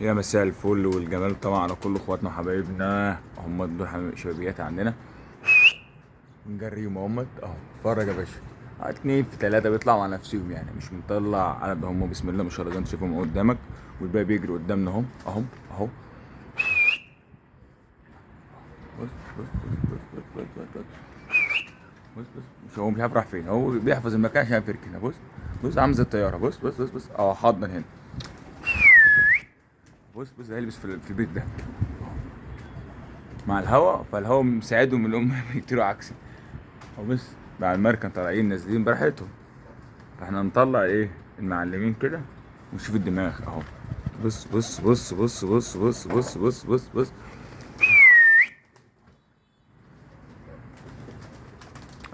يا مساء الفل والجمال طبعا على كل اخواتنا وحبايبنا، هم دول شبابيات عندنا. بنجريهم اهمت اهو. اتفرج يا باشا، اتنين في تلاتة بيطلعوا على نفسهم، يعني مش مطلع على ده. هم بسم الله ما شاء الله انت شايفهم قدامك، والباقي بيجري قدامنا اهم اهم اهو. بص بص بص بص بص بص بص بص. مش هو مش عارف راح فين، هو بيحفظ المكان عشان يعرف يركن. بص بص عامل زي الطيارة. بص بص بص بص اه حاضن هنا. بص بص هيلبس في البيت ده مع الهواء، فالهواء مساعدهم ان هم يطيروا عكسي. هو بص مع المركب طالعين نازلين براحتهم، فاحنا نطلع ايه المعلمين كده ونشوف الدماغ اهو. بص بص بص بص بص بص بص بص بص بص.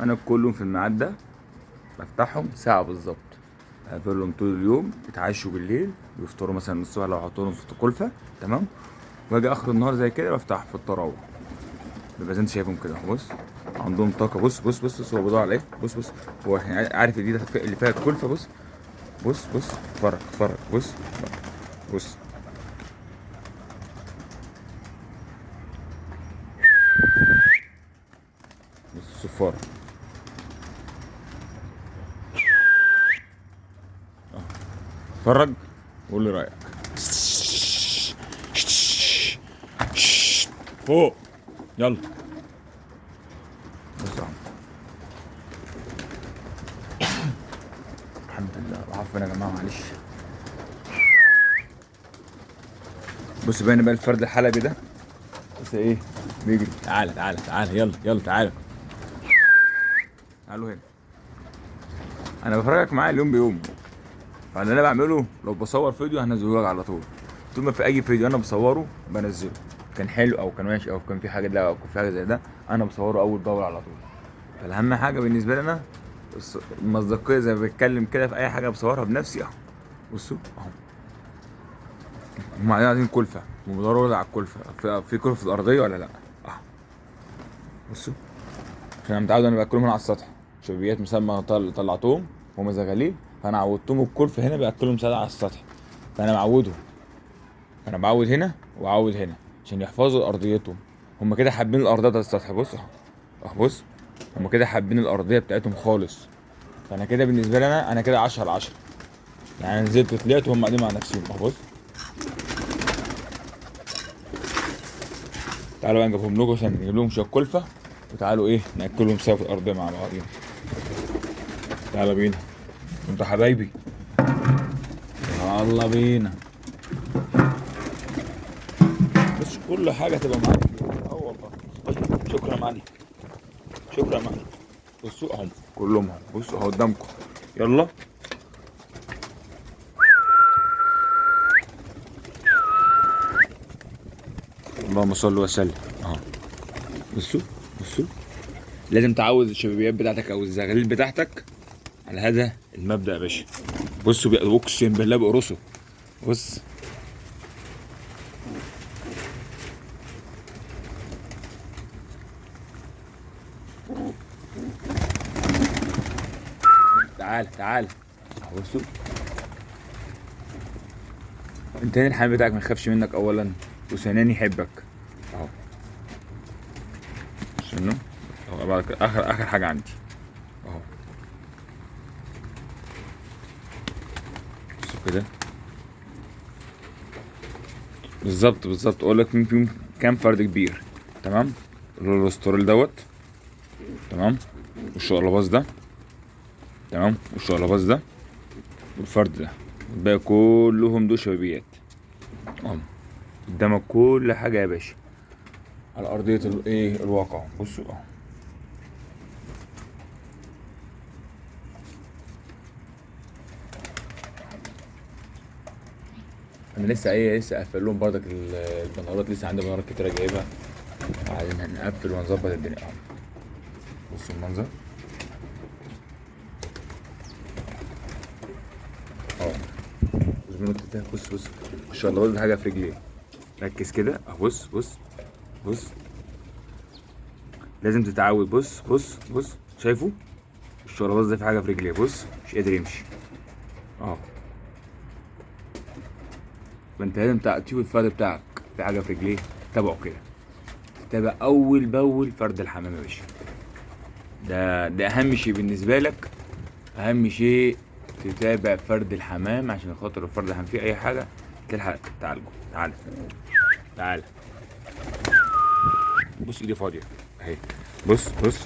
انا كلهم في الميعاد ده بفتحهم ساعة بالظبط، اقفلهم طول اليوم، يتعشوا بالليل ويفطروا مثلا الصبح لو حطولهم في كلفة. تمام. واجي اخر النهار زي كده بفتح في الطراوة، بيبقى زي انت شايفهم كده اهو. بص عندهم طاقة. بص بص بص بص هو بيدور على ايه. بص بص هو عارف دي اللي فيها الكلفة. بص بص بص اتفرج اتفرج. بص بص بص الصفارة. اتفرج وقول لي رايك. فوق يلا. بص يا عم، الحمد لله عفوا يا جماعه معلش. بص باين بقى الفرد الحلبي ده بس ايه بيجري. تعالى تعالى تعالى يلا يلا تعالى. تعالوا هنا. انا بفرجك معايا اليوم بيوم، فاللي انا بعمله لو بصور فيديو هنزله لك على طول. طول ما في اي فيديو انا بصوره بنزله، كان حلو او كان وحش او كان في حاجه لا او كان في حاجه زي ده، انا بصوره اول باول على طول. فالاهم حاجه بالنسبه لي انا المصداقيه، زي ما بتكلم كده في اي حاجه بصورها بنفسي اهو. بصوا اهو، هم عايزين كلفه وبيدوروا على الكلفه، في كلفه الارضيه ولا لا اهو. بصوا عشان انا متعود انا باكلهم هنا على السطح. شبيات مسمى طلعتهم هم زغاليل، فانا عودتهم الكلفه هنا باكلهم ساده على السطح. فانا معودهم، انا بعود هنا واعود هنا عشان يحفظوا ارضيتهم. هم كده حابين الارضيه بتاعت السطح. بص اهو اهو. بص هم كده حابين الارضيه بتاعتهم خالص. فانا كده بالنسبه لي انا كده 10 على 10. يعني انا نزلت وطلعت وهم قاعدين مع نفسهم اهو. بص تعالوا بقى نجيبهم لكم عشان نجيب لهم شويه كلفه، وتعالوا ايه ناكلهم سوا في الارضيه مع بعضين. تعالوا بينا انتوا حبايبي، يلا بينا. بس كل حاجه تبقى معاك. اه والله. شكرا يا معلم، شكرا يا معلم. بصوا اهم كلهم اهم. بصوا اهو قدامكم. يلا. اللهم صل وسلم اهو. بصوا بصوا لازم تعود الشبابيات بتاعتك او الزغاليل بتاعتك على هذا المبدأ يا باشا. بصوا اقسم بالله بيقرصوا. بص تعال تعال اهو. بصوا انت هنا الحمام بتاعك ما يخافش منك اولا، وثانيا يحبك اهو. شنو اهو بعد كده اخر حاجه عندي اهو. بصوا كده بالظبط بالظبط. اقول لك مين فيهم كام فرد كبير. تمام. الاسطوريل دوت. تمام. والشقلباز ده. تمام. والشقلباز ده والفرد ده. الباقي كلهم دول شبابيات اهو. قدامك كل حاجه يا باشا على ارضيه الايه الواقع. بصوا اهو. انا لسه قافل لهم برضك البنرات. لسه عندي بنرات كتيره جايبها، عايزين هنقفل ونظبط الدنيا اهو. بصوا المنظر اهو. بص بنط فيها. بص بص ان شاء الله. بص حاجه في رجلي، ركز كده اهو. بص بص بص لازم تتعود. بص بص بص شايفه الشرباز ده في حاجه في رجليه. بص مش قادر يمشي اهو. فانت لازم تشوف الفرد بتاعك في حاجه في رجليه، تابعه كده، تابع اول باول فرد الحمام يا باشا. ده اهم شيء بالنسبه لك، اهم شيء تتابع فرد الحمام عشان خاطر الفرد الحمام فيه اي حاجه تلحق تعالجه. تعالى تعالى، بص ايدي فاضيه اهي،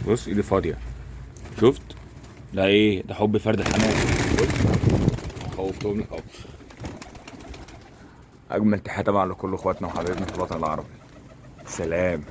بص ايدي فاضيه، شفت؟ ده ايه؟ ده حب فرد الحمام. بص خوفتهم لك اهو. اجمل تحيه طبعا لكل اخواتنا وحبايبنا في الوطن العربي. سلام.